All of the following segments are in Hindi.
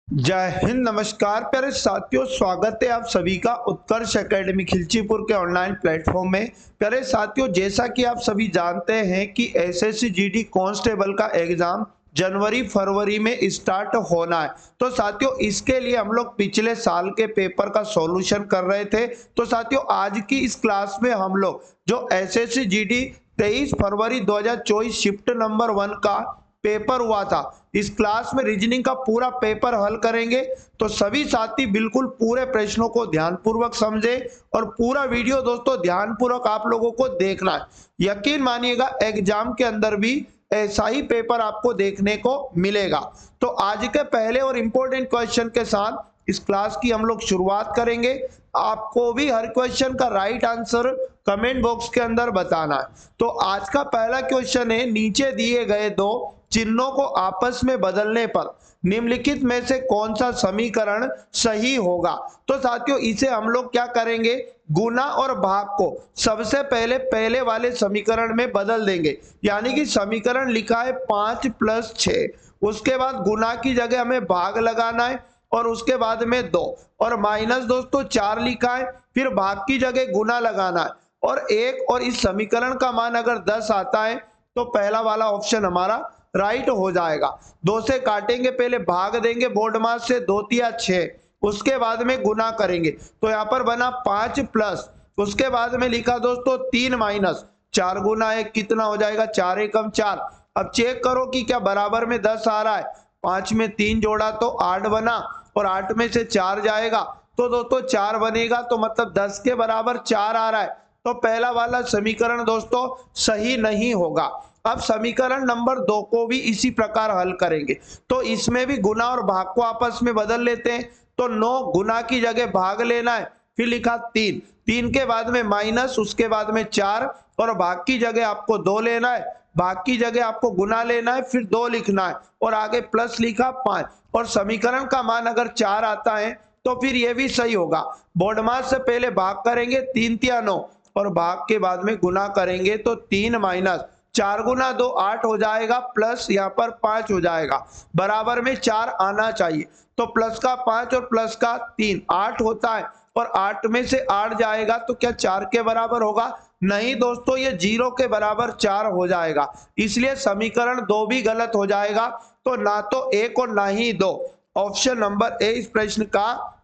जय हिंद, नमस्कार प्यारे साथियों। स्वागत है आप सभी का उत्कर्ष एकेडमी खिलचीपुर के ऑनलाइन प्लेटफॉर्म में। प्यारे साथियों, जैसा कि आप सभी जानते हैं कि एसएससी जीडी कांस्टेबल का एग्जाम जनवरी फरवरी में स्टार्ट होना है। तो साथियों, इसके लिए हम लोग पिछले साल के पेपर का सॉल्यूशन कर रहे थे। तो साथियों, आज की इस क्लास में हम लोग जो एसएससी जीडी 23 फरवरी 2024 शिफ्ट नंबर 1 का पेपर हुआ था, इस क्लास में रीजनिंग का पूरा पेपर हल करेंगे। तो सभी साथी बिल्कुल पूरे प्रश्नों को ध्यानपूर्वक समझे और पूरा वीडियो दोस्तों ध्यानपूर्वक आप लोगों को देखना है। यकीन मानिएगा, एग्जाम के अंदर भी ऐसा ही पेपर आपको देखने को मिलेगा। तो आज के पहले और इंपॉर्टेंट क्वेश्चन के साथ इस क्लास की हम लोग शुरुआत करेंगे। आपको भी हर क्वेश्चन का राइट आंसर कमेंट बॉक्स के अंदर बताना है। तो आज का पहला क्वेश्चन है, नीचे दिए गए दो चिन्हों को आपस में बदलने पर निम्नलिखित में से कौन सा समीकरण सही होगा। तो साथियों, इसे हम लोग क्या करेंगे, गुना और भाग को सबसे पहले वाले समीकरण में बदल देंगे। यानी कि समीकरण लिखा है 5 + 6, उसके बाद गुना की जगह हमें भाग लगाना है और उसके बाद में 2 और माइनस दोस्तों 4 लिखा है, फिर भाग की जगह गुना लगाना है और 1, और इस समीकरण का मान अगर 10 आता है तो पहला वाला ऑप्शन हमारा राइट हो जाएगा। 2 से काटेंगे, पहले भाग देंगे बोर्ड मास से, 2 तिया 6, उसके बाद में गुना करेंगे। तो यहाँ पर बना 5 प्लस, उसके बाद में लिखा दोस्तों 3 माइनस 4 गुना 1 कितना हो जाएगा, 4 एकम 4। अब चेक करो कि क्या बराबर में 10 आ रहा है। 5 में 3 जोड़ा तो 8 बना और 8 में से 4 जाएगा तो दोस्तों 4 बनेगा, तो मतलब 10 के बराबर 4 आ रहा है। तो पहला वाला समीकरण दोस्तों सही नहीं होगा। अब समीकरण नंबर 2 को भी इसी प्रकार हल करेंगे। तो इसमें भी गुना और भाग को आपस में बदल लेते हैं। तो 9 गुना की जगह भाग लेना है, फिर लिखा 3, 3 के बाद में माइनस, उसके बाद में 4 और भाग की जगह आपको 2 लेना है, भाग की जगह आपको गुना लेना है, फिर 2 लिखना है और आगे प्लस लिखा 5। और समीकरण का मान अगर 4 आता है तो फिर यह भी सही होगा। बोर्ड मास से पहले भाग करेंगे, 3 तिया 9 और भाग के बाद में गुना करेंगे तो 3 माइनस 4 गुना 2 8 हो जाएगा, प्लस यहाँ पर 5 हो जाएगा, बराबर में 4 आना चाहिए। तो प्लस का 5 और प्लस का 3 8 होता है और 8 में से 8 जाएगा तो क्या 4 के बराबर होगा? नहीं दोस्तों, ये 0 के बराबर 4 हो जाएगा। इसलिए समीकरण 2 भी गलत हो जाएगा। तो ना तो 1 और ना ही 2, ऑप्शन नंबर ए इस प्रश्न का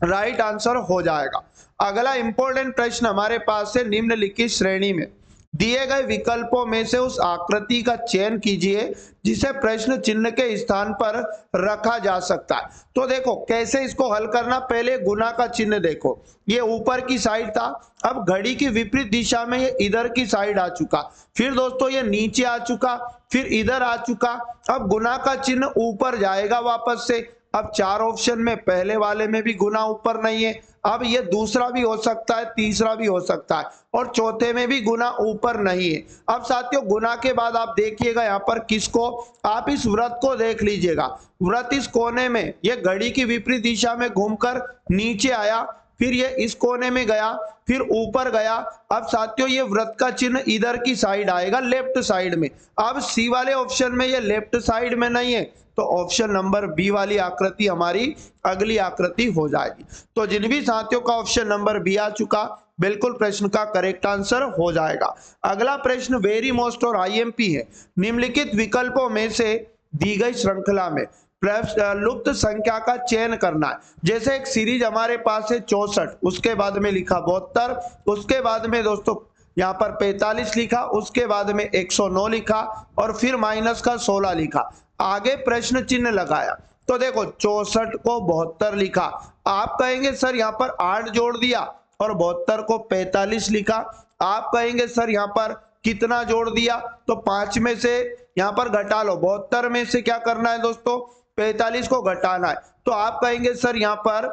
राइट आंसर हो जाएगा। अगला इंपॉर्टेंट प्रश्न हमारे पास है, निम्नलिखित श्रेणी में दिए गए विकल्पों में से उस आकृति का चयन कीजिए जिसे प्रश्न चिन्ह के स्थान पर रखा जा सकता है। तो देखो कैसे इसको हल करना। पहले गुना का चिन्ह देखो, ये ऊपर की साइड था, अब घड़ी की विपरीत दिशा में ये इधर की साइड आ चुका, फिर दोस्तों ये नीचे आ चुका, फिर इधर आ चुका। अब गुना का चिन्ह ऊपर जाएगा वापस से। अब 4 ऑप्शन में पहले वाले में भी गुना ऊपर नहीं है, अब ये दूसरा भी हो सकता है, तीसरा भी हो सकता है और चौथे में भी गुना ऊपर नहीं है। अब साथियों, गुना के बाद आप देखिएगा यहाँ पर किसको, आप इस वृत्त को देख लीजिएगा। वृत्त इस कोने में, ये घड़ी की विपरीत दिशा में घूमकर नीचे आया, फिर ये इस कोने में गया, फिर ऊपर गया। अब साथियों, ये वृत्त का चिन्ह इधर की साइड आएगा, लेफ्ट साइड में। अब सी वाले ऑप्शन में ये लेफ्ट साइड में नहीं है, तो ऑप्शन नंबर बी वाली आकृति हमारी अगली आकृति हो जाएगी। तो जिन भी साथियों का ऑप्शन नंबर बी आ चुका, बिल्कुल प्रश्न का करेक्ट आंसर हो जाएगा। अगला प्रश्न वेरी मोस्ट और आईएमपी है, निम्नलिखित विकल्पों में से दी गई श्रृंखला में लुप्त संख्या का चयन करना है। जैसे एक सीरीज हमारे पास है 64, उसके बाद में लिखा 72, उसके बाद में दोस्तों यहाँ पर 45 लिखा, उसके बाद में 109 लिखा और फिर माइनस का 16 लिखा, आगे प्रश्न चिन्ह लगाया। तो देखो 64 को 72 लिखा, आप कहेंगे सर यहाँ पर 8 जोड़ दिया और 72 को 45 लिखा। आप कहेंगे सर यहाँ पर कितना जोड़ दिया, तो 5 में से यहाँ पर घटा लो, 72 में से क्या करना है दोस्तों, 45 को घटाना है। तो आप कहेंगे सर यहाँ पर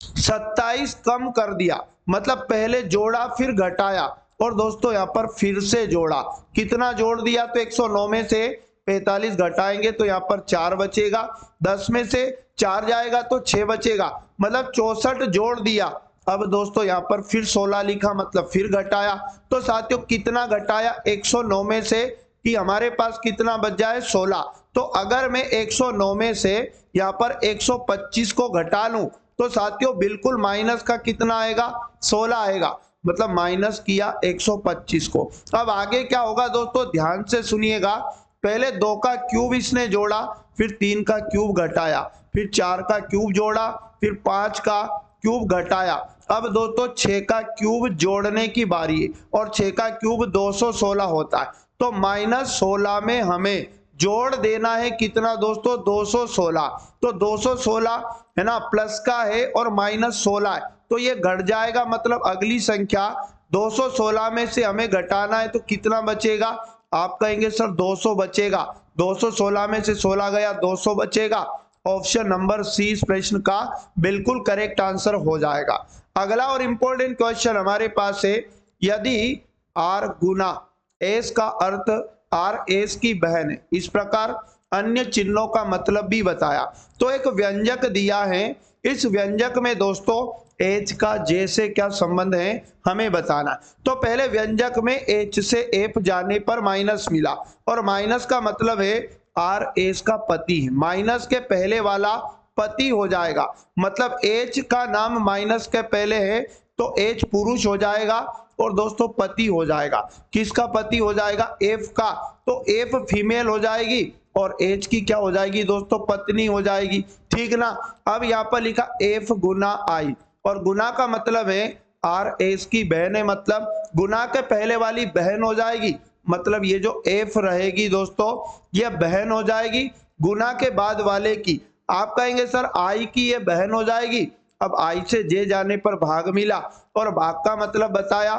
27 कम कर दिया, मतलब पहले जोड़ा फिर घटाया और दोस्तों यहाँ पर फिर से जोड़ा, कितना जोड़ दिया, तो 109 में से 45 घटाएंगे तो यहाँ पर 4 बचेगा, 10 में से 4 जाएगा तो 6 बचेगा, मतलब 64 जोड़ दिया। अब दोस्तों यहाँ पर फिर 16 लिखा, मतलब फिर घटाया। तो साथियों कितना घटाया, 109 में से कि हमारे पास कितना बच जाए 16, तो अगर मैं 109 में से यहाँ पर 125 को घटा लूं तो साथियों बिल्कुल माइनस का कितना आएगा, 16 आएगा, मतलब माइनस किया 125 को। अब आगे क्या होगा दोस्तों, ध्यान से सुनिएगा। पहले 2 का क्यूब इसने जोड़ा, फिर 3 का क्यूब घटाया, फिर 4 का क्यूब जोड़ा, फिर 5 का क्यूब घटाया। अब दोस्तों 6 का क्यूब जोड़ने की बारी है और 6 का क्यूब 216 होता है। तो -16 में हमें जोड़ देना है कितना दोस्तों, 216। तो 216 है ना, प्लस का है और -16 है, तो ये घट जाएगा, मतलब अगली संख्या 216 में से हमें घटाना है तो कितना बचेगा, आप कहेंगे सर 200 बचेगा। 216 में से 16 गया, 200 बचेगा। ऑप्शन नंबर सी इस प्रश्न का बिल्कुल करेक्ट आंसर हो जाएगा। अगला और इंपॉर्टेंट क्वेश्चन हमारे पास है, यदि आर गुना एस का अर्थ आर एस की बहन है, इस प्रकार अन्य चिन्हों का मतलब भी बताया। तो एक व्यंजक दिया है, इस व्यंजक में दोस्तों एच का जे से क्या संबंध है हमें बताना। तो पहले व्यंजक में एच से एफ जाने पर माइनस मिला, और माइनस का मतलब है आर एस का पति है, माइनस के पहले वाला पति हो जाएगा, मतलब एच का नाम माइनस के पहले है तो एच पुरुष हो जाएगा और दोस्तों पति हो जाएगा। किसका पति हो जाएगा, एफ का, तो एफ फीमेल हो जाएगी और एच की क्या हो जाएगी दोस्तों, पत्नी हो जाएगी, ठीक ना। अब यहाँ पर लिखा एफ गुना आई, और गुना का मतलब है आर एस की बहन है, मतलब गुना के पहले वाली बहन हो जाएगी, मतलब ये जो एफ रहेगी दोस्तों ये बहन हो जाएगी। गुना के बाद वाले की आप कहेंगे सर आई की ये बहन हो जाएगी। अब आई से जे जाने पर भाग मिला, और भाग का मतलब बताया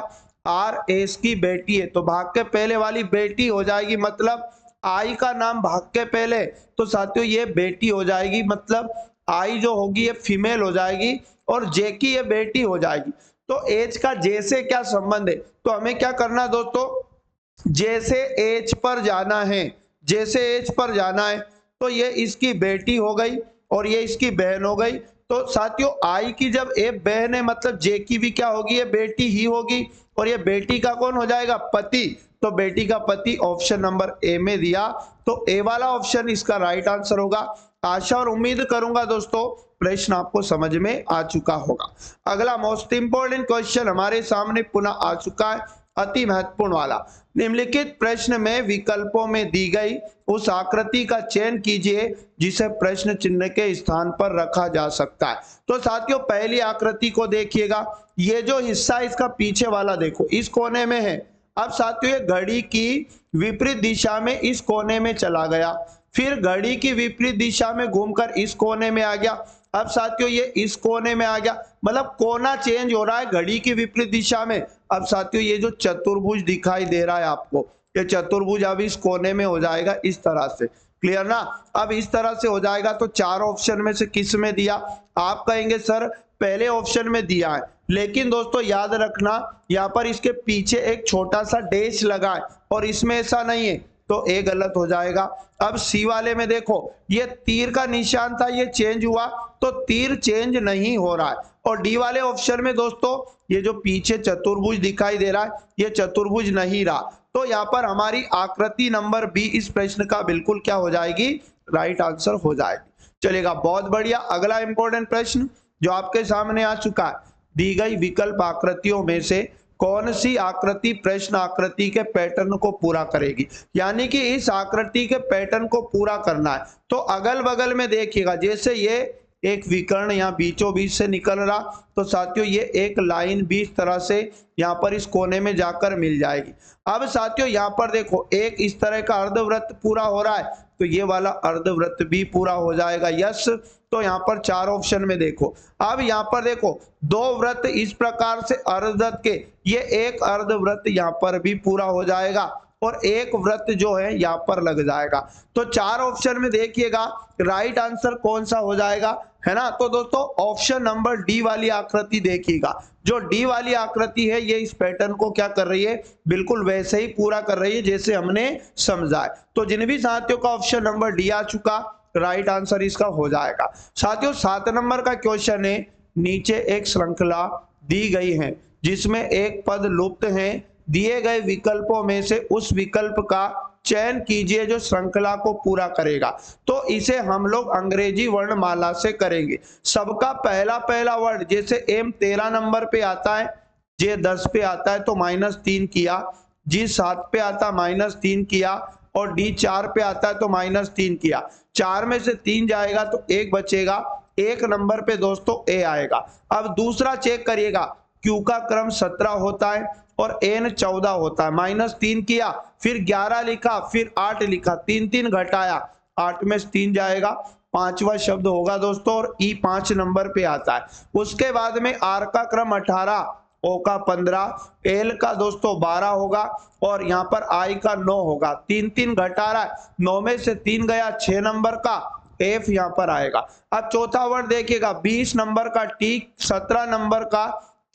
आर एस की बेटी है, तो भाग के पहले वाली बेटी हो जाएगी, मतलब आई का नाम भाग के पहले, तो साथियों ये बेटी हो जाएगी, मतलब आई जो होगी ये फीमेल हो जाएगी और जे की ये बेटी हो जाएगी। तो एच का जे से क्या संबंध है, तो हमें क्या करना दोस्तों, जे से एच पर जाना है, जे से एच पर जाना है, तो ये इसकी बेटी हो गई और ये इसकी बहन हो गई। तो साथियों आई की जब एफ बहन है मतलब जे की भी क्या होगी, ये बेटी ही होगी, और ये बेटी का कौन हो जाएगा, पति। तो बेटी का पति ऑप्शन नंबर ए में दिया, तो ए वाला ऑप्शन इसका राइट आंसर होगा। आशा और उम्मीद करूंगा दोस्तों प्रश्न आपको समझ में आ चुका होगा। अगला मोस्ट इंपोर्टेंट क्वेश्चन हमारे सामने पुनः आ चुका है, अति महत्वपूर्ण वाला। निम्नलिखित प्रश्न में विकल्पों में दी गई उस आकृति का चयन कीजिए जिसे प्रश्न चिन्ह के स्थान पर रखा जा सकता है। तो साथियों पहली आकृति को देखिएगा, ये जो हिस्सा इसका पीछे वाला देखो इस कोने में है। अब साथियों ये घड़ी की विपरीत दिशा में इस कोने में चला गया, फिर घड़ी की विपरीत दिशा में घूमकर इस कोने में आ गया। अब साथियों ये इस कोने में आ गया, मतलब कोना चेंज हो रहा है घड़ी की विपरीत दिशा में। अब साथियों ये जो चतुर्भुज दिखाई दे रहा है आपको, ये चतुर्भुज अब इस कोने में हो जाएगा इस तरह से, क्लियर ना। अब इस तरह से हो जाएगा, तो चार ऑप्शन में से किस में दिया, आप कहेंगे सर पहले ऑप्शन में दिया है, लेकिन दोस्तों याद रखना यहाँ पर इसके पीछे एक छोटा सा डैश लगा है और इसमें ऐसा नहीं है, तो ए गलत हो जाएगा। अब सी वाले में देखो ये तीर का निशान था, ये चेंज हुआ, तो तीर चेंज नहीं हो रहा है। और डी वाले ऑप्शन में दोस्तों ये जो पीछे चतुर्भुज दिखाई दे रहा है ये चतुर्भुज नहीं रहा, तो यहाँ पर हमारी आकृति नंबर बी इस प्रश्न का बिल्कुल क्या हो जाएगी, राइट आंसर हो जाएगी। चलेगा, बहुत बढ़िया। अगला इंपॉर्टेंट प्रश्न जो आपके सामने आ चुका है, दी गई विकल्प आकृतियों में से कौन सी आकृति प्रश्न आकृति के पैटर्न को पूरा करेगी, यानी कि इस आकृति के पैटर्न को पूरा करना है। तो अगल बगल में देखिएगा, जैसे ये एक विकर्ण यहाँ बीचों बीच से निकल रहा, तो साथियों ये एक लाइन भी इस तरह से यहाँ पर इस कोने में जाकर मिल जाएगी। अब साथियों यहाँ पर देखो एक इस तरह का अर्धवृत्त पूरा हो रहा है, तो ये वाला अर्धवृत्त भी पूरा हो जाएगा, यस। तो यहाँ पर चार ऑप्शन में देखो, अब यहाँ पर देखो दो वृत्त इस प्रकार से अर्धवृत्त के, ये एक अर्धवृत्त यहाँ पर भी पूरा हो जाएगा और एक वृत्त जो है यहाँ पर लग जाएगा। तो चार ऑप्शन में देखिएगा राइट आंसर कौन सा हो जाएगा, है ना। तो दोस्तों ऑप्शन नंबर डी वाली आकृति देखिएगा, जो डी वाली आकृति है ये इस पैटर्न को क्या कर रही है, बिल्कुल वैसे ही पूरा कर रही है जैसे हमने समझा है। तो जिन भी साथियों का ऑप्शन नंबर डी आ चुका, राइट आंसर इसका हो जाएगा। साथियों 7 नंबर का क्वेश्चन है, नीचे एक श्रृंखला दी गई है जिसमें एक पद लुप्त है, दिए गए विकल्पों में से उस विकल्प का चयन कीजिए जो श्रृंखला को पूरा करेगा। तो इसे हम लोग अंग्रेजी वर्णमाला से करेंगे। सबका पहला पहला वर्ड, जैसे एम 13 नंबर पे आता है, जे 10 पे आता है तो -3 किया, जी 7 पे आता -3 किया, और डी 4 पे आता है तो -3 किया। 4 में से 3 जाएगा तो 1 बचेगा। 1 नंबर पे दोस्तों ए आएगा। अब दूसरा चेक करिएगा, क्यू का क्रम 17 होता है और एन 14 होता है। -3 किया, फिर 11 लिखा, फिर 8 लिखा, 3 3 घटाया, 8 में से 3 जाएगा, पांचवा शब्द होगा दोस्तों, और ई 5 नंबर पे आता है। उसके बाद में आर का क्रम 18, ओ का 15, एल का दोस्तों 12 होगा, और यहाँ पर आई का 9 होगा। 3 3 घटा रहा है, 9 में से 3 गया, 6 नंबर का एफ यहाँ पर आएगा। अब चौथा वर्ड देखिएगा, 20 नंबर का टी, 17 नंबर का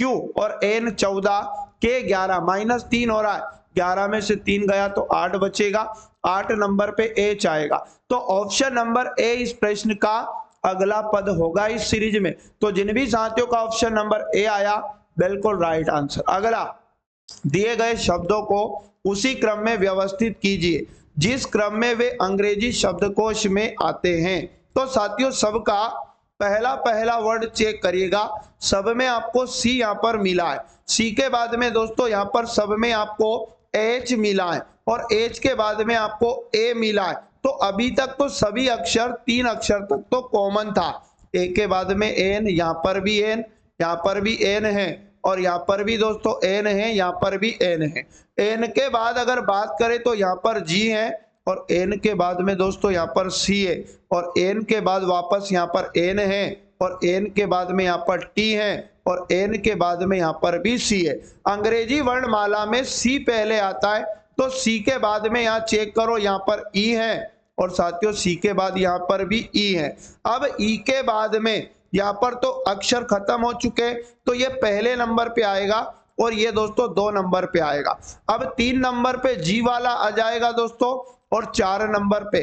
क्यू, और एन 14, के 11, -3 हो रहा है, 11 में से 3 गया तो 8 बचेगा। 8 नंबर पे एच आएगा। तो ऑप्शन नंबर ए इस प्रश्न का अगला पद होगा इस सीरीज में। तो जिन भी साथियों का ऑप्शन नंबर ए आया, बिल्कुल राइट आंसर। अगला, दिए गए शब्दों को उसी क्रम में व्यवस्थित कीजिए जिस क्रम में वे अंग्रेजी शब्दकोश में आते हैं। तो साथियों, सबका पहला पहला वर्ड चेक करिएगा। सब में आपको सी यहाँ पर मिला है, सी के बाद में दोस्तों यहाँ पर सब में आपको एच मिला है, और एच के बाद में आपको ए मिला है। तो अभी तक तो सभी अक्षर, 3 अक्षर तक तो कॉमन था। ए के बाद में एन, यहाँ पर भी एन, यहाँ पर भी एन है, और यहाँ पर भी दोस्तों एन है, यहाँ पर भी एन है। एन के बाद अगर बात करें तो यहाँ पर जी है, और एन के बाद में दोस्तों यहाँ पर सी है, और एन के बाद वापस यहाँ पर एन है, और एन के बाद में यहाँ पर टी है, और एन के बाद में यहाँ पर भी सी है। अंग्रेजी वर्णमाला में सी पहले आता है, तो सी के बाद में यहाँ चेक करो, यहाँ पर ई है, और साथियों सी के बाद यहाँ पर भी ई है। अब ई के बाद में यहाँ पर तो अक्षर खत्म हो चुके, तो ये पहले नंबर पे आएगा, और ये दोस्तों 2 नंबर पे आएगा। अब 3 नंबर पे जी वाला आ जाएगा दोस्तों, और 4 नंबर पे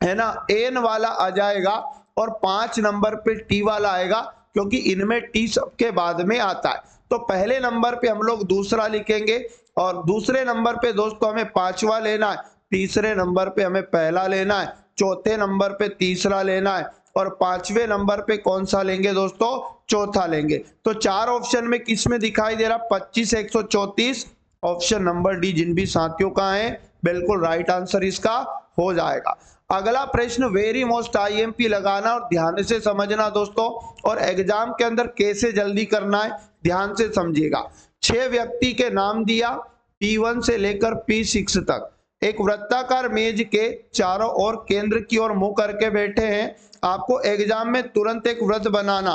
है ना एन वाला आ जाएगा, और 5 नंबर पे टी वाला आएगा, क्योंकि इनमें टी सबके बाद में आता है। तो पहले नंबर पे हम लोग दूसरा लिखेंगे, और दूसरे नंबर पे दोस्तों हमें 5वां लेना है, तीसरे नंबर पे हमें पहला लेना है, चौथे नंबर पे तीसरा लेना है, और 5वें नंबर पे कौन सा लेंगे दोस्तों, चौथा लेंगे। तो 4 ऑप्शन में किस में दिखाई दे रहा, 25 134, ऑप्शन नंबर डी जिन भी साथियों का है, बिल्कुल राइट आंसर इसका हो जाएगा। अगला प्रश्न वेरी मोस्ट आईएमपी लगाना और ध्यान से समझना दोस्तों, और एग्जाम के अंदर कैसे जल्दी करना है ध्यान से समझिएगा। 6 व्यक्ति के नाम दिया, P1 से लेकर P6 तक। एक वृत्ताकार मेज के चारों ओर केंद्र की ओर मुंह करके बैठे हैं। आपको एग्जाम में तुरंत एक वृत्त बनाना,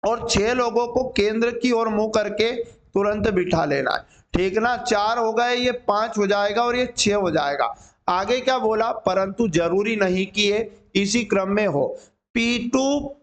और 6 लोगों को केंद्र की ओर मुंह करके तुरंत बिठा लेना है, ठीक ना। 4 हो गए, ये 5 हो जाएगा, और ये 6 हो जाएगा। आगे क्या बोला, परंतु जरूरी नहीं कि ये इसी क्रम में हो। P2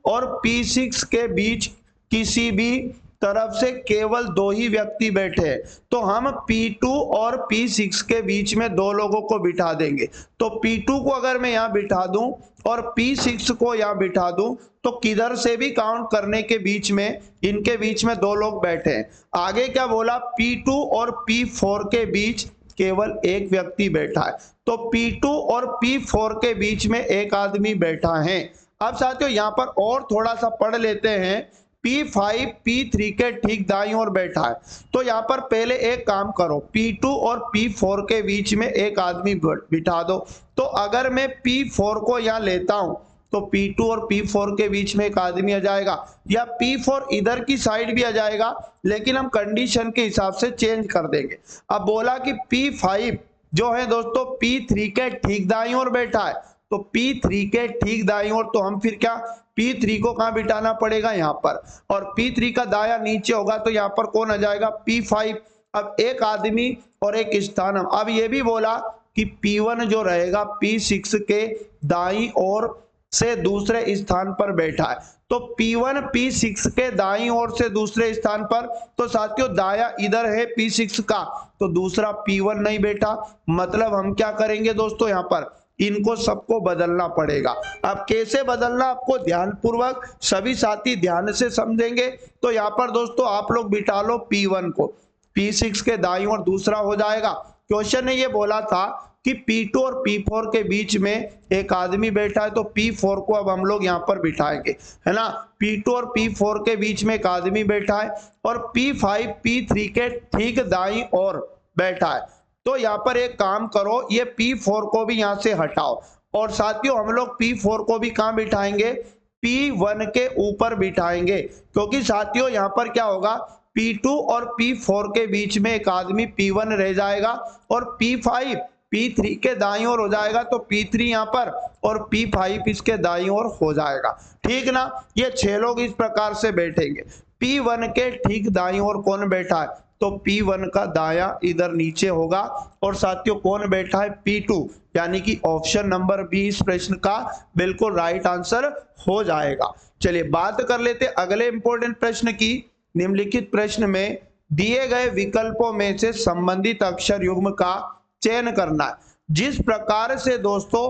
और P6 के बीच किसी भी तरफ से केवल 2 ही व्यक्ति बैठे हैं, तो हम P2 और P6 के बीच में 2 लोगों को बिठा देंगे। तो P2 को अगर मैं यहाँ बिठा दूं और P6 को यहाँ बिठा दूं, तो किधर से भी काउंट करने के बीच में इनके बीच में 2 लोग बैठे हैं। आगे क्या बोला, P2 और P4 के बीच केवल एक व्यक्ति बैठा है, तो P2 और P4 के बीच में एक आदमी बैठा है। अब साथियों यहाँ पर और थोड़ा सा पढ़ लेते हैं। P5 P3 के ठीक दाईं ओर बैठा है, तो यहाँ पर पहले एक काम करो, P2 और P4 के बीच में एक आदमी बिठा दो। तो अगर मैं P4 को यहाँ लेता हूं, तो P2 और P4 के बीच में एक आदमी आ जाएगा, या P4 इधर की साइड भी आ जाएगा, लेकिन हम कंडीशन के हिसाब से चेंज कर देंगे। अब बोला कि P5 जो है दोस्तों P3 के ठीक दाईं ओर बैठा है, तो P3 के ठीक दाईं ओर, तो हम फिर क्या P3 को कहां बिठाना पड़ेगा, यहाँ पर, और P3 का दाया नीचे होगा, तो यहाँ पर कौन आ जाएगा, P5। अब एक आदमी और एक स्थान। अब ये भी बोला कि P1 जो रहेगा P6 के दाईं ओर से दूसरे स्थान पर बैठा है, तो P1 P6 के दाईं ओर से दूसरे स्थान पर, तो साथियों दाया इधर है P6 का, तो दूसरा P1 नहीं बैठा। मतलब हम क्या करेंगे दोस्तों, यहाँ पर इनको सबको बदलना पड़ेगा। अब कैसे बदलना, आपको ध्यानपूर्वक सभी साथी ध्यान से समझेंगे। तो यहाँ पर दोस्तों आप लोग बिठा लो P1 को, P6 के दाईं ओर दूसरा हो जाएगा। क्वेश्चन ने ये बोला था कि P2 और P4 के बीच में एक आदमी बैठा है, तो P4 को अब हम लोग यहाँ पर बिठाएंगे, है ना। P2 और P4 के बीच में एक आदमी बैठा है और P5 P3 के ठीक दाईं ओर बैठा है। तो यहाँ पर एक काम करो, ये P4 को भी यहाँ से हटाओ और साथियों हम लोग P4 को भी कहाँ बिठाएंगे, P1 के ऊपर बिठाएंगे, क्योंकि साथियों यहाँ पर क्या होगा, P2 और P4 के बीच में एक आदमी P1 रह जाएगा और P5 P3 के दाईं ओर हो जाएगा, तो P3 यहाँ पर और P5 इसके दाईं ओर हो जाएगा, ठीक ना। ये 6 लोग इस प्रकार से बैठेंगे। P1 के ठीक दाईं ओर कौन बैठा है, तो P1 का दायां इधर नीचे होगा और साथियों कौन बैठा है, P2, यानी कि ऑप्शन नंबर बी इस प्रश्न का बिल्कुल राइट आंसर हो जाएगा। चलिए बात कर लेते अगले इंपॉर्टेंट प्रश्न की। निम्नलिखित प्रश्न में दिए गए विकल्पों में से संबंधित अक्षर युग्म का चयन करना है। जिस प्रकार से दोस्तों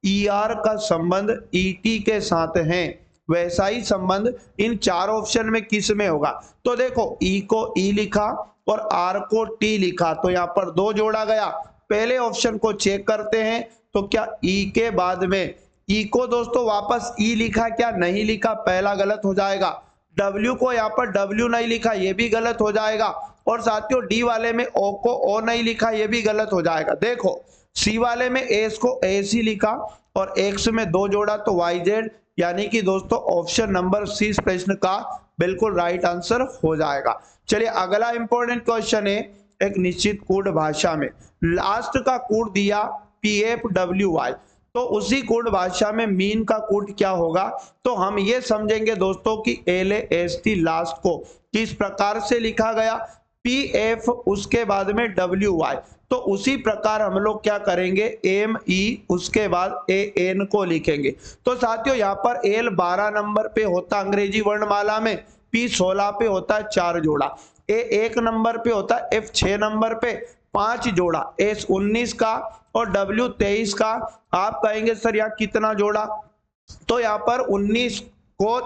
ER का संबंध ET के साथ है, वैसा ही संबंध इन 4 ऑप्शन में किस में होगा। तो देखो E को E लिखा और R को T लिखा, तो यहाँ पर 2 जोड़ा गया। पहले ऑप्शन को चेक करते हैं, तो क्या E के बाद में E को दोस्तों वापस E लिखा, क्या नहीं लिखा, पहला गलत हो जाएगा। W को यहाँ पर W नहीं लिखा, ये भी गलत हो जाएगा। और साथियों D वाले में O को O नहीं लिखा, ये भी गलत हो जाएगा। देखो C वाले में S को S ही लिखा और X में 2 जोड़ा तो YZ, यानी कि दोस्तों ऑप्शन नंबर सी इस प्रश्न का बिल्कुल राइट आंसर हो जाएगा। चलिए अगला इंपॉर्टेंट क्वेश्चन है, एक निश्चित कोड भाषा में लास्ट का कोड दिया PFWY, तो उसी कोड भाषा में मीन का कोड क्या होगा। तो हम ये समझेंगे दोस्तों कि LAST लास्ट को किस प्रकार से लिखा गया, PF उसके बाद में WY, तो उसी प्रकार हम लोग क्या करेंगे, ME उसके बाद AN को लिखेंगे। तो साथियों यहाँ पर L 12 नंबर पे होता अंग्रेजी वर्णमाला में, P 16 पे होता है 4 जोड़ा, A 1 नंबर पे होता है, F 6 नंबर पे 5 जोड़ा, S 19 का और W 23 का। आप कहेंगे सर यहाँ कितना जोड़ा, तो यहाँ पर 19 को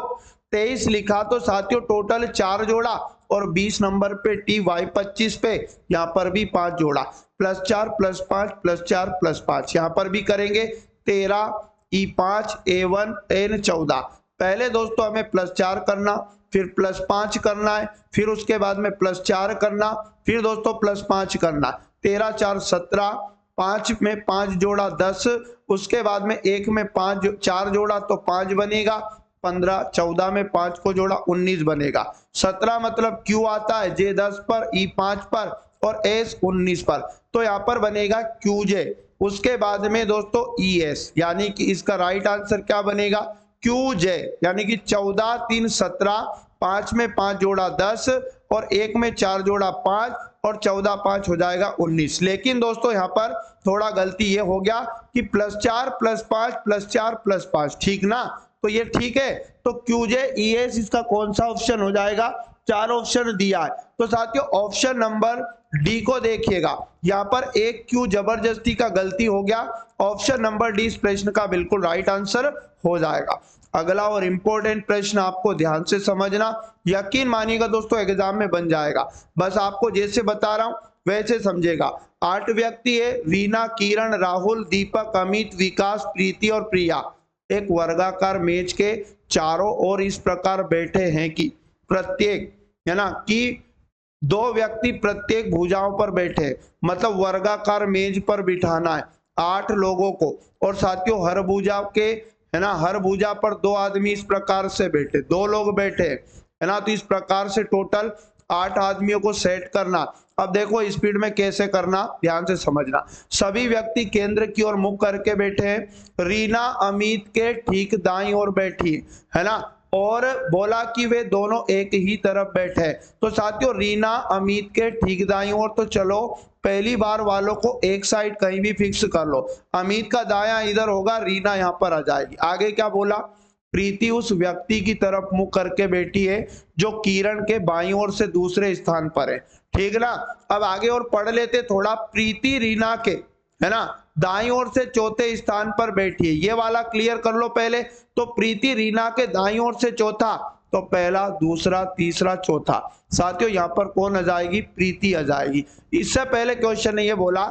23 लिखा, तो साथियों टोटल 4 जोड़ा और 20 नंबर पे TY 25 पे यहाँ पर भी 5 जोड़ा, +4 +5 +4 +5, यहाँ पर भी करेंगे 13 E5 A1 N 14। पहले दोस्तों हमें +4 करना, फिर +5 करना है, फिर उसके बाद में +4 करना, फिर दोस्तों +5 करना, 13 4 17, 5 में 5 जोड़ा 10, उसके बाद में 1 में 5 4 जोड़ा तो 5 बनेगा, 15 14 में 5 को जोड़ा 19 बनेगा, 17 मतलब Q आता है J 10 पर, E 5 पर और S 19 पर, तो यहाँ पर बनेगा QJ। उसके बाद में दोस्तों ES, यानी कि इसका राइट आंसर क्या बनेगा, QJ, यानी कि 14 3 17, 5 में 5 जोड़ा 10 और 1 में 4 जोड़ा 5 और 14 5 हो जाएगा 19। लेकिन दोस्तों यहाँ पर थोड़ा गलती ये हो गया कि +4 +5 +4 +5, ठीक ना, तो ये ठीक है। तो QJ ES इसका कौन सा ऑप्शन हो जाएगा, 4 ऑप्शन दिया है, तो साथियों ऑप्शन नंबर डी को देखिएगा, यहाँ पर एक Q जबरदस्ती का गलती हो गया, ऑप्शन नंबर डी इस प्रश्न का बिल्कुल राइट आंसर हो जाएगा। अगला और इंपॉर्टेंट प्रश्न आपको ध्यान से समझना, यकीन मानिएगा दोस्तों एग्जाम में बन जाएगा, बस आपको जैसे बता रहा हूं वैसे समझेगा। 8 व्यक्ति है, रीना किरण राहुल दीपक अमित विकास प्रीति और प्रिया, एक वर्गाकार मेज के चारों ओर इस प्रकार बैठे हैं कि प्रत्येक, है ना, कि 2 व्यक्ति प्रत्येक भुजाओं पर बैठे, मतलब वर्गाकार मेज पर बिठाना है 8 लोगों को, और साथियों हर भुजा के, है ना, हर भुजा पर 2 आदमी इस प्रकार से बैठे, 2 लोग बैठे, है ना, तो इस प्रकार से टोटल 8 आदमियों को सेट करना। अब देखो स्पीड में कैसे करना, ध्यान से समझना। सभी व्यक्ति केंद्र की ओर मुख करके बैठे हैं, रीना अमित के ठीक दाईं ओर बैठी है ना, और बोला कि वे दोनों एक ही तरफ बैठे। तो साथियों रीना अमित के ठीक दाईं ओर, तो चलो पहली बार वालों को एक साइड कहीं भी फिक्स कर लो, अमित का दायां इधर होगा, रीना यहां पर आ जाएगी। आगे क्या बोला, प्रीति उस व्यक्ति की तरफ मुंह करके बैठी है जो किरण के बाईं ओर से दूसरे स्थान पर है, ठीक ना। अब आगे और पढ़ लेते थोड़ा, प्रीति रीना के, है ना, दाईं ओर से चौथे स्थान पर बैठी है, ये वाला क्लियर कर लो पहले। तो प्रीति रीना के दाईं ओर से चौथा, तो पहला दूसरा तीसरा चौथा, साथियों यहाँ पर कौन आ जाएगी, प्रीति आ जाएगी। इससे पहले क्वेश्चन ने ये बोला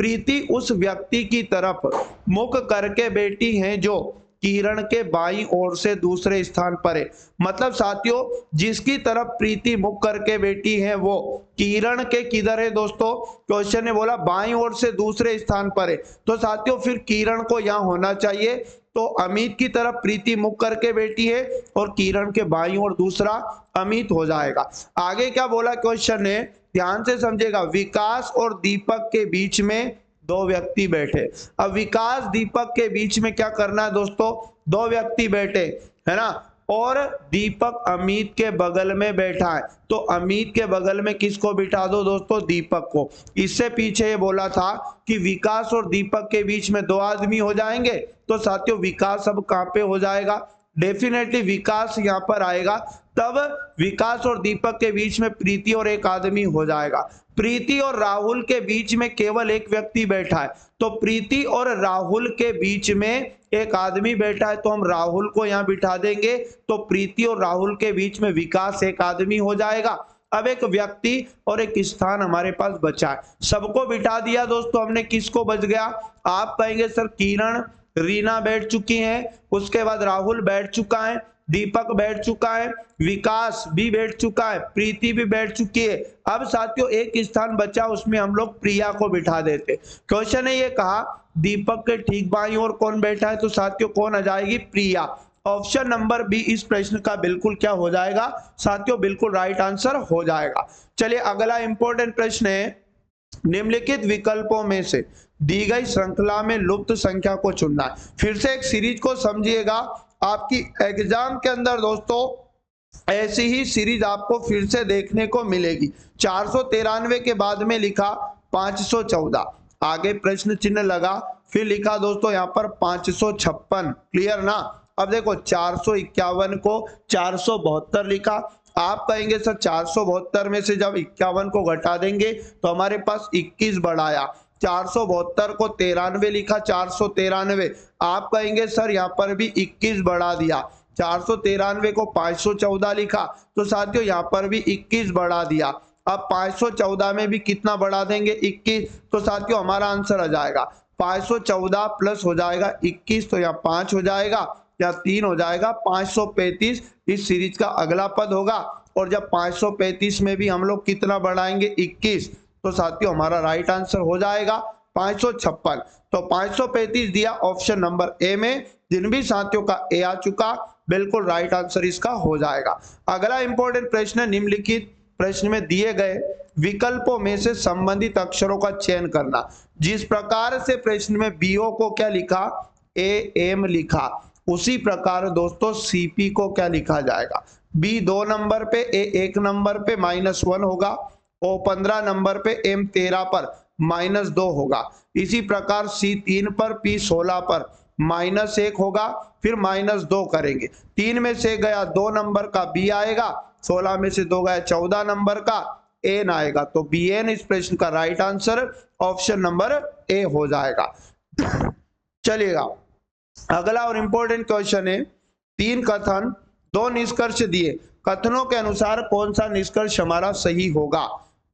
प्रीति उस व्यक्ति की तरफ मुख करके बैठी है जो किरण के बाईं ओर से दूसरे स्थान पर है। मतलब साथियों, जिसकी तरफ प्रीति मुख करके बैठी है वो किरण के किधर है दोस्तों? क्वेश्चन ने बोला बाईं ओर से दूसरे स्थान पर है, तो साथियों फिर किरण को यहां होना चाहिए। तो अमित की तरफ प्रीति मुख करके बैठी है और किरण के बाईं ओर दूसरा अमित हो जाएगा। आगे क्या बोला क्वेश्चन ने, ध्यान से समझेगा। विकास और दीपक के बीच में दो व्यक्ति बैठे। अब विकास दीपक के बीच में क्या करना है दोस्तों? दो व्यक्ति बैठे, है ना, और दीपक अमित के बगल में बैठा है। तो अमित के बगल में किसको बिठा दो दोस्तों? दीपक को। इससे पीछे ये बोला था कि विकास और दीपक के बीच में दो आदमी हो जाएंगे, तो साथियों विकास अब कहां पे हो जाएगा? डेफिनेटली विकास यहां पर आएगा, तब विकास और दीपक के बीच में प्रीति और एक आदमी हो जाएगा। प्रीति और राहुल के बीच में केवल एक व्यक्ति बैठा है, तो प्रीति और राहुल के बीच में एक आदमी बैठा है, तो हम राहुल को यहां बिठा देंगे। तो प्रीति और राहुल के बीच में विकास एक आदमी हो जाएगा। अब एक व्यक्ति और एक स्थान हमारे पास बचा है, सबको बिठा दिया दोस्तों हमने। किसको बच गया? आप कहेंगे सर किरण, रीना बैठ चुकी है, उसके बाद राहुल बैठ चुका है, दीपक बैठ चुका है, विकास भी बैठ चुका है, प्रीति भी बैठ चुकी है। अब साथियों एक स्थान बचा, उसमें हम लोग प्रिया को बिठा देते। क्वेश्चन ने ये कहा दीपक के ठीक बाईं ओर कौन बैठा है, तो साथियों कौन आ जाएगी? प्रिया। ऑप्शन नंबर बी इस प्रश्न का बिल्कुल क्या हो जाएगा साथियों? बिल्कुल राइट आंसर हो जाएगा। चलिए अगला इंपॉर्टेंट प्रश्न है, निम्नलिखित विकल्पों में से दी गई श्रृंखला में लुप्त संख्या को चुनना है। फिर से एक सीरीज को समझिएगा, आपकी एग्जाम के अंदर दोस्तों ऐसी ही सीरीज आपको फिर से देखने को मिलेगी। 493 के बाद में लिखा 514, आगे प्रश्न चिन्ह लगा, फिर लिखा दोस्तों यहाँ पर 556। क्लियर ना? अब देखो 451 को 472 लिखा। आप कहेंगे सर 472 में से जब 51 को घटा देंगे तो हमारे पास 21 बढ़ाया। 472 को 93 लिखा, 493। आप कहेंगे सर यहाँ पर भी 21 बढ़ा दिया। 493 को 514 लिखा, तो साथियों यहाँ पर भी 21 बढ़ा दिया। अब 514 में भी कितना बढ़ा देंगे? 21। तो साथियों हमारा आंसर आ जाएगा 514 प्लस हो जाएगा 21, तो यहाँ 5 हो जाएगा या 3 हो जाएगा, 535 इस सीरीज का अगला पद होगा। और जब 535 में भी हम लोग कितना बढ़ाएंगे? 21, तो साथियों हमारा राइट आंसर हो जाएगा 556। तो 535 दिया ऑप्शन नंबर ए में। जिन भी साथियों का ए आ चुका, बिल्कुल राइट आंसर इसका हो जाएगा। अगला इंपॉर्टेंट प्रश्न है, निम्नलिखित प्रश्न में दिए गए विकल्पों में से संबंधित अक्षरों का चयन करना। जिस प्रकार से प्रश्न में बीओ को क्या लिखा? ए एम लिखा, उसी प्रकार दोस्तों सीपी को क्या लिखा जाएगा? बी 2 नंबर पे, ए 1 नंबर पे -1 होगा, ओ 15 नंबर पे, एम 13 पर -2 होगा। इसी प्रकार सी 3 पर, पी 16 पर -1 होगा, फिर -2 करेंगे। 3 में से गया 2 नंबर का बी आएगा, 16 में से 2 गया 14 नंबर का एन आएगा। तो बी एन इस प्रश्न का right answer option number A हो जाएगा। चलिएगा अगला और इंपॉर्टेंट क्वेश्चन है, 3 कथन 2 निष्कर्ष दिए, कथनों के अनुसार कौन सा निष्कर्ष हमारा सही होगा?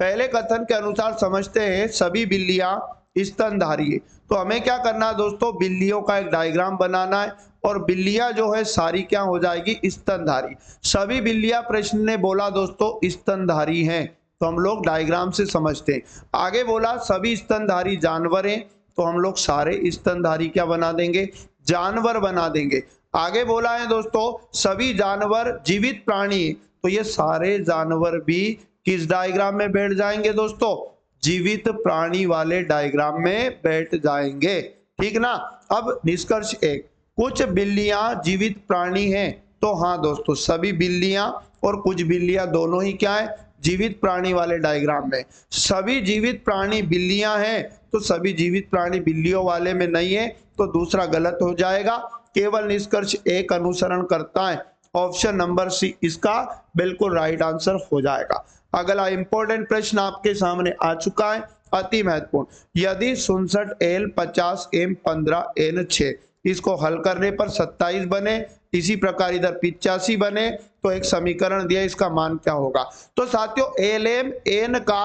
पहले कथन के अनुसार समझते हैं सभी बिल्लियां स्तनधारी है। तो हमें क्या करना है दोस्तों? बिल्लियों का एक डायग्राम बनाना है और बिल्लियां जो है सारी क्या हो जाएगी? स्तनधारी। सभी बिल्लियां प्रश्न ने बोला दोस्तों स्तनधारी हैं, तो हम लोग डायग्राम से समझते हैं। आगे बोला सभी स्तनधारी जानवर हैं, तो हम लोग सारे स्तनधारी क्या बना देंगे? जानवर बना देंगे। आगे बोला है दोस्तों सभी जानवर जीवित प्राणी, तो ये सारे जानवर भी किस डायग्राम में बैठ जाएंगे दोस्तों? जीवित प्राणी वाले डायग्राम में बैठ जाएंगे। ठीक ना? अब निष्कर्ष 1, कुछ बिल्लियां जीवित प्राणी हैं, तो हाँ दोस्तों सभी बिल्लियां और कुछ बिल्लियां दोनों ही क्या है? जीवित प्राणी वाले डायग्राम में। सभी जीवित प्राणी बिल्लियां हैं, तो सभी जीवित प्राणी बिल्लियों वाले में नहीं है, तो दूसरा गलत हो जाएगा। केवल निष्कर्ष 1 अनुसरण करता है, ऑप्शन नंबर सी इसका बिल्कुल राइट आंसर हो जाएगा। अगला इंपॉर्टेंट प्रश्न आपके सामने आ चुका है, अति महत्वपूर्ण। यदि 67L 50M 15N 6, इसको हल करने पर 27 बने, इसी प्रकार इधर 85 बने, तो एक समीकरण दिया, इसका मान क्या होगा? तो साथियों LM N का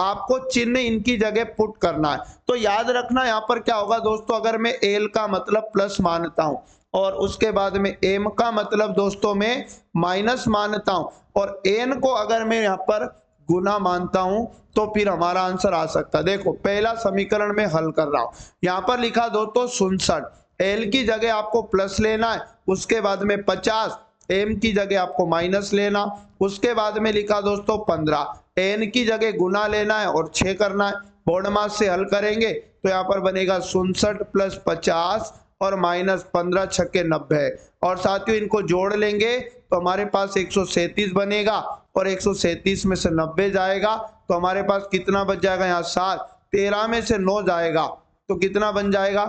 आपको चिन्ह इनकी जगह पुट करना है। तो याद रखना यहाँ पर क्या होगा दोस्तों, अगर मैं एल का मतलब प्लस मानता हूं और उसके बाद में एम का मतलब दोस्तों मैं माइनस मानता हूं और एन को अगर मैं यहाँ पर गुना मानता हूं तो फिर हमारा आंसर आ सकता है। देखो पहला समीकरण में हल कर रहा हूं, यहाँ पर लिखा दोस्तों 67, एल की जगह आपको प्लस लेना है, उसके बाद में 50, एम की जगह आपको माइनस लेना, उसके बाद में लिखा दोस्तों 15, एन की जगह गुना लेना है और 6 करना है। बोर्ड मास से हल करेंगे तो यहाँ पर बनेगा 67 प्लस 50 और माइनस 15 छक्के 90 और साथियों इनको जोड़ लेंगे तो हमारे पास 137 बनेगा और 137 में से 90 जाएगा तो हमारे पास कितना बच जाएगा, यहाँ 7, 13 में से 9 जाएगा तो कितना बन जाएगा।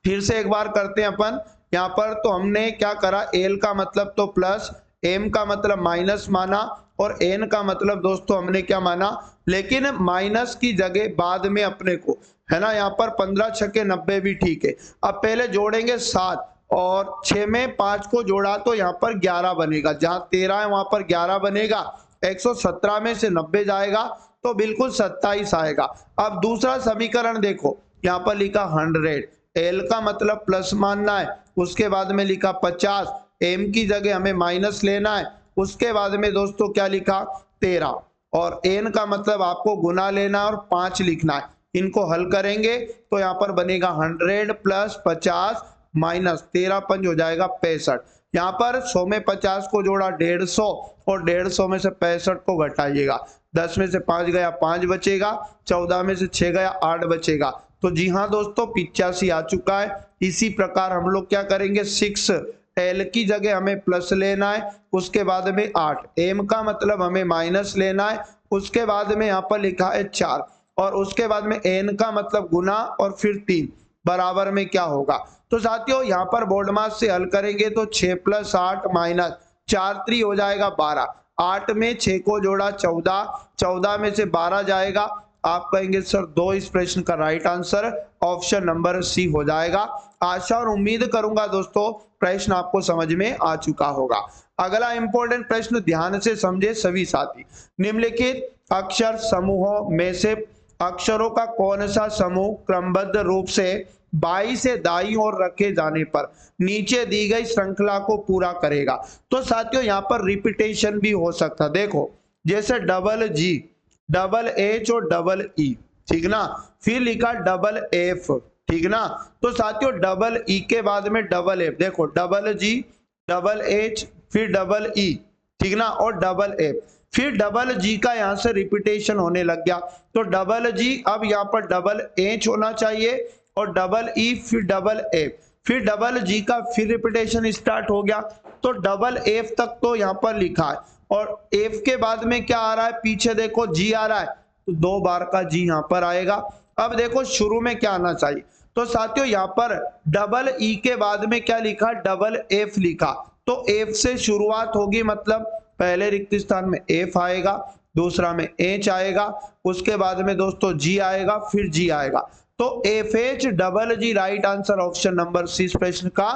फिर से एक बार करते हैं अपन यहाँ पर, तो हमने क्या करा, एल का मतलब तो प्लस, एम का मतलब माइनस माना और एन का मतलब दोस्तों हमने क्या माना, लेकिन माइनस की जगह बाद में अपने को है ना, यहाँ पर 15 छक्के 90 भी ठीक है। अब पहले जोड़ेंगे 7 और 6 में 5 को जोड़ा तो यहाँ पर 11 बनेगा, जहां 13 है वहां पर 11 बनेगा, 117 में से 90 जाएगा तो बिल्कुल 27 आएगा। अब दूसरा समीकरण देखो, यहाँ पर लिखा 100, एल का मतलब प्लस मानना है, उसके बाद में लिखा 50, एम की जगह हमें माइनस लेना है, उसके बाद में दोस्तों क्या लिखा 13 और एन का मतलब आपको गुना लेना और 5 लिखना है। इनको हल करेंगे तो यहाँ पर बनेगा 100 प्लस 50 माइनस 13 पंज हो जाएगा 65। यहाँ पर 100 में 50 को जोड़ा 150 और 150 में से 65 को घटाइएगा, 10 में से 5 गया 5 बचेगा, 14 में से 6 गया 8 बचेगा। तो जी हाँ दोस्तों 85 आ चुका है। इसी प्रकार हम लोग क्या करेंगे, 6, एल की जगह हमें प्लस लेना है, उसके बाद में 8, एम का मतलब हमें माइनस लेना है, उसके बाद में यहाँ पर लिखा है 4 और उसके बाद में एन का मतलब गुना और फिर 3 बराबर में क्या होगा। तो साथियों यहाँ पर बोर्ड मास से हल करेंगे तो 6 + 8 माइनस 4 3 हो जाएगा 12, 8 में 6 को जोड़ा 14, 14 में से 12 जाएगा। आप कहेंगे सर 2, इस प्रश्न का right answer option number C हो जाएगा। आशा और उम्मीद करूंगा दोस्तों प्रश्न आपको समझ में आ चुका होगा। अगला इंपॉर्टेंट प्रश्न ध्यान से समझे सभी साथी, निम्नलिखित अक्षर समूहों में से अक्षरों का कौन सा समूह क्रमबद्ध रूप से बाई से दाई ओर रखे जाने पर नीचे दी गई श्रृंखला को पूरा करेगा। तो साथियों यहाँ पर रिपीटेशन भी हो सकता, देखो जैसे डबल जी, डबल एच और डबल ई, ठीक ना, फिर लिखा डबल एफ, ठीक ना। तो साथियों डबल ई के बाद में डबल एफ, देखो डबल जी, डबल एच, फिर डबल ई, ठीक ना, और डबल एफ, फिर डबल जी का यहां से रिपीटेशन होने लग गया तो डबल जी, अब यहाँ पर डबल एच होना चाहिए और डबल ई, फिर डबल एफ, फिर डबल जी का फिर रिपीटेशन स्टार्ट हो गया तो डबल एफ तक तो यहाँ पर लिखा है और एफ के बाद में क्या आ रहा है, पीछे देखो जी आ रहा है तो 2 बार का जी यहाँ पर आएगा। अब देखो शुरू में क्या आना चाहिए, तो साथियों यहाँ पर डबल ई के बाद में क्या लिखा, डबल एफ लिखा, तो एफ से शुरुआत होगी, मतलब पहले रिक्त स्थान में एफ आएगा, दूसरा में एच आएगा, उसके बाद में दोस्तों जी आएगा, फिर जी आएगा, तो F H double G right answer option number C प्रश्न का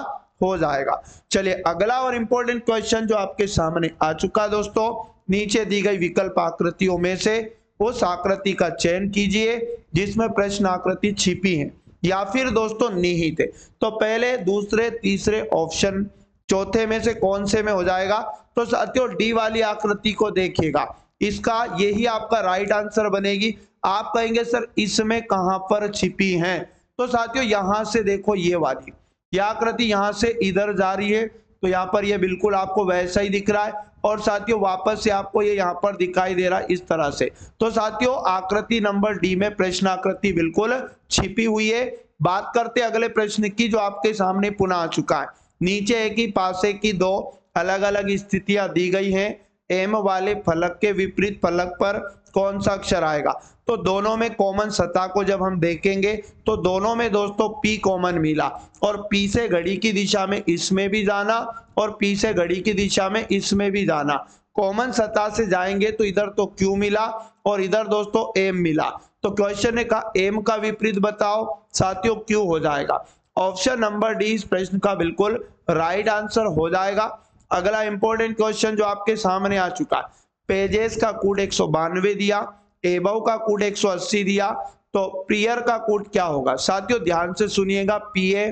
हो जाएगा। चलिए अगला और इंपॉर्टेंट क्वेश्चन जो आपके सामने आ चुका दोस्तों, नीचे दी गई विकल्प आकृतियों में से उस आकृति का चयन कीजिए जिसमें प्रश्न आकृति छिपी है या फिर दोस्तों निहित है। तो पहले, दूसरे, तीसरे ऑप्शन, चौथे में से कौन से में हो जाएगा, तो साथियों डी वाली आकृति को देखिएगा, इसका यही आपका राइट आंसर बनेगी। आप कहेंगे सर इसमें कहां पर छिपी है, तो साथियों यहां से देखो, ये वाली यह आकृति यहां से इधर जा रही है तो यहाँ पर ये बिल्कुल आपको वैसा ही दिख रहा है और साथियों वापस से आपको ये यहाँ पर दिखाई दे रहा है इस तरह से। तो साथियों आकृति नंबर डी में प्रश्न आकृति बिल्कुल छिपी हुई है। बात करते अगले प्रश्न की जो आपके सामने पुनः आ चुका है। नीचे एक ही पासे की 2 अलग अलग स्थितियां दी गई हैं, एम वाले फलक के विपरीत फलक पर कौन सा अक्षर आएगा। तो दोनों में कॉमन सतह को जब हम देखेंगे तो दोनों में दोस्तों P कॉमन मिला और P से घड़ी की दिशा में इसमें भी जाना और P से घड़ी की दिशा में इसमें भी जाना। कॉमन सतह से जाएंगे तो इधर तो Q मिला और इधर दोस्तों M मिला। तो क्वेश्चन ने कहा M का विपरीत बताओ, साथियों Q हो जाएगा। ऑप्शन नंबर डी इस प्रश्न का बिल्कुल राइट आंसर हो जाएगा। अगला इंपॉर्टेंट क्वेश्चन जो आपके सामने आ चुका है, पेजेस का कूट 192 दिया, एबव का कूट 180 दिया, तो प्रियर का कूट क्या होगा साथियों, ध्यान से सुनिएगा, पीए,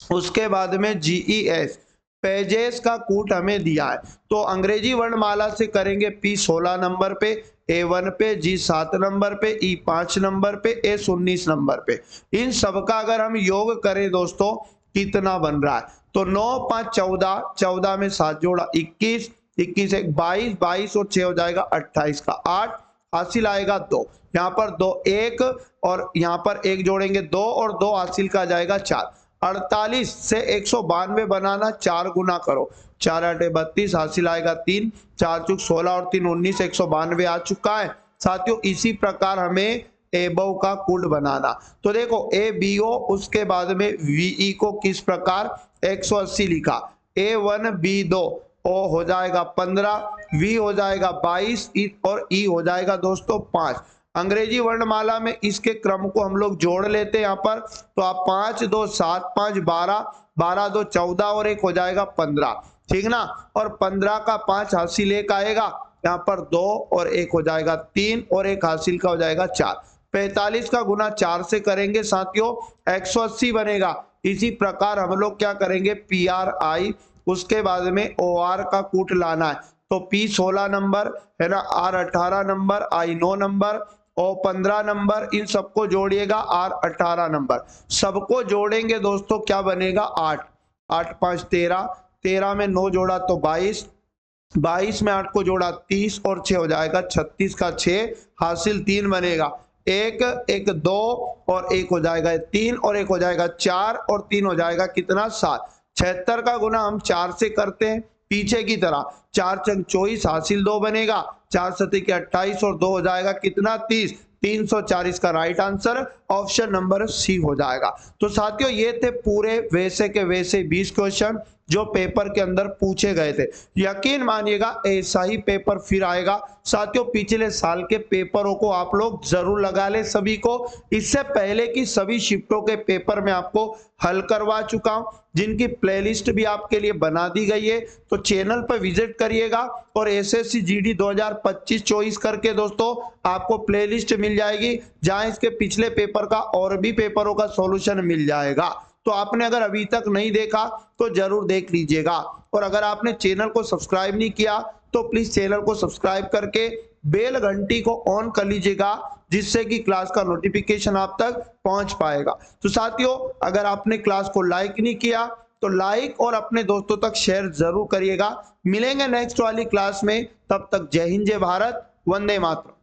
उसके बाद में जीईएस, पेजेस का कूट हमें दिया है। तो अंग्रेजी वर्णमाला से करेंगे पी 16 नंबर पे, ए1 पे, जी 7 नंबर पे, ई 5 नंबर पे, एस 19 नंबर पे। इन सबका अगर हम योग करें दोस्तों कितना बन रहा है, तो 9 5 14, 14 में 7 जोड़ा 21, 21 एक 22, 22 और 6 हो जाएगा 28 का 8, हासिल आएगा 2, यहाँ पर 2 1 और यहाँ पर 1 जोड़ेंगे 2 और 2 हासिल का जाएगा 4। 48 से 192 बनाना, 4 गुना करो, 4 8 32, हासिल आएगा 3, 4 चुक 16 और 3 19, 192 आ चुका है साथियों। इसी प्रकार हमें एबव का कूट बनाना, तो देखो ए बी ओ, उसके बाद में वीई को किस प्रकार 180 लिखा, ए1 बी2 ओ हो जाएगा 15, वी हो जाएगा 22 और ई हो जाएगा दोस्तों 5। अंग्रेजी वर्णमाला में इसके क्रम को हम लोग जोड़ लेते हैं यहाँ पर, तो आप 5 2 7 5 12, 12 2 14 और 1 हो जाएगा 15, ठीक ना। और 15 का 5 हासिल 1 आएगा, यहाँ पर 2 और 1 हो जाएगा 3 और 1 हासिल का हो जाएगा 4। 45 का गुना 4 से करेंगे साथियों 180 बनेगा। इसी प्रकार हम लोग क्या करेंगे, पी आर आई, उसके बाद में ओ आर का कूट लाना है, तो पी 16 नंबर है ना, R 18 number, I 9 number, O 15 number, इन सबको जोड़िएगा, आर 18 नंबर, सबको जोड़ेंगे दोस्तों क्या बनेगा 8, 8 5 13, 13 में 9 जोड़ा तो 22, 22 में 8 को जोड़ा 30 और 6 हो जाएगा 36 का 6, हासिल 3 बनेगा, 1 1 2 और 1 हो जाएगा 3 और 1 हो जाएगा 4 और 3 हो जाएगा कितना 7। 76 का गुना हम 4 से करते हैं पीछे की तरह, 4 चंग 24, हासिल 2 बनेगा, 4 सती के 28 और 2 हो जाएगा कितना 30, 340 का right answer option number C हो जाएगा। तो साथियों ये थे पूरे वैसे के वैसे 20 क्वेश्चन जो पेपर के अंदर पूछे गए थे। यकीन मानिएगा ऐसा ही पेपर फिर आएगा साथियों। पिछले साल के पेपरों को आप लोग जरूर लगा ले सभी को। इससे पहले की सभी शिफ्टों के पेपर में आपको हल करवा चुका हूं, जिनकी प्लेलिस्ट भी आपके लिए बना दी गई है। तो चैनल पर विजिट करिएगा और एसएससी जीडी 2025-24 करके दोस्तों आपको प्लेलिस्ट मिल जाएगी, जहां इसके पिछले पेपर का और भी पेपरों का सॉल्यूशन मिल जाएगा। तो आपने अगर अभी तक नहीं देखा तो जरूर देख लीजिएगा। और अगर आपने चैनल को सब्सक्राइब नहीं किया तो प्लीज चैनल को सब्सक्राइब करके बेल घंटी को ऑन कर लीजिएगा, जिससे कि क्लास का नोटिफिकेशन आप तक पहुंच पाएगा। तो साथियों अगर आपने क्लास को लाइक नहीं किया तो लाइक और अपने दोस्तों तक शेयर जरूर करिएगा। मिलेंगे नेक्स्ट वाली क्लास में, तब तक जय हिंद जय भारत, वंदे मातरम।